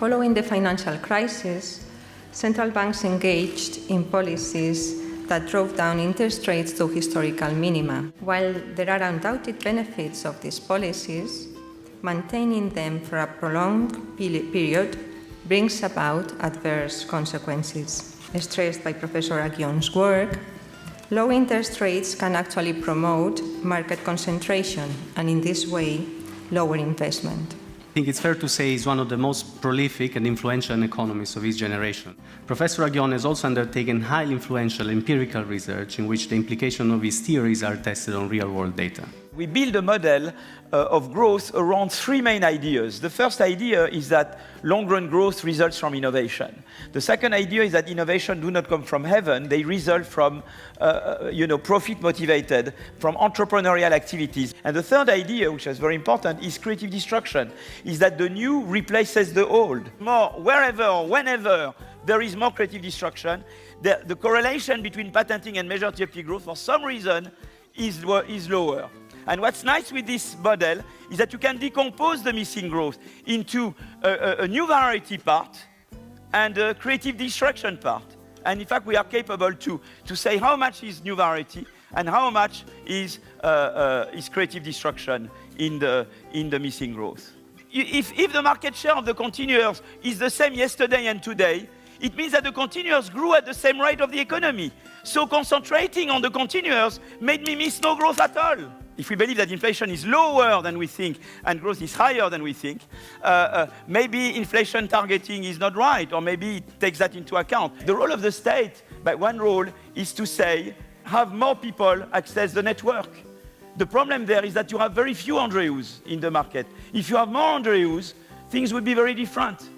Following the financial crisis, central banks engaged in policies that drove down interest rates to historical minima. While there are undoubted benefits of these policies, maintaining them for a prolonged period brings about adverse consequences. Stressed by Professor Aguion's work, low interest rates can actually promote market concentration and in this way lower investment. I think it's fair to say he's one of the most prolific and influential economists of his generation. Professor Aguion has also undertaken highly influential empirical research in which the implications of his theories are tested on real-world data. We build a model of growth around three main ideas. The first idea is that long-run growth results from innovation. The second idea is that innovation do not come from heaven, they result from profit-motivated, from entrepreneurial activities. And the third idea, which is very important, is creative destruction, is that the new replaces the old. Wherever or whenever there is more creative destruction, the correlation between patenting and measured GDP growth, for some reason, is lower. And what's nice with this model is that you can decompose the missing growth into a new variety part and a creative destruction part. And in fact, we are capable to say how much is new variety and how much is creative destruction in the missing growth. If the market share of the continuers is the same yesterday and today, it means that the continuers grew at the same rate of the economy. So concentrating on the continuers made me miss no growth at all. If we believe that inflation is lower than we think and growth is higher than we think, maybe inflation targeting is not right, or maybe it takes that into account. The role of the state, by one role, is to say, have more people access the network. The problem there is that you have very few Andrews in the market. If you have more Andrews, things would be very different.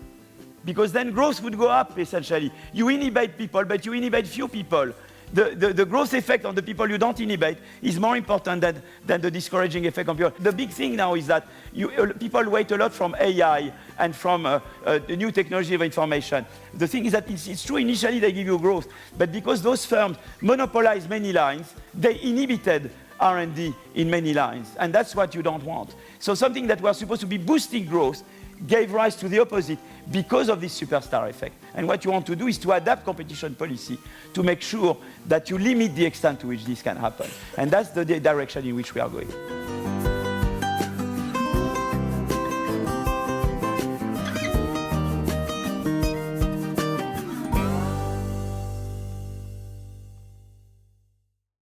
Because then growth would go up, essentially. You inhibit people, but you inhibit few people. The growth effect on the people you don't inhibit is more important than the discouraging effect on people. The big thing now is that people wait a lot from AI and from the new technology of information. The thing is that it's true, initially they give you growth, but because those firms monopolize many lines, they inhibited R&D in many lines, and that's what you don't want. So something that was supposed to be boosting growth gave rise to the opposite because of this superstar effect. And what you want to do is to adapt competition policy to make sure that you limit the extent to which this can happen. And that's the direction in which we are going.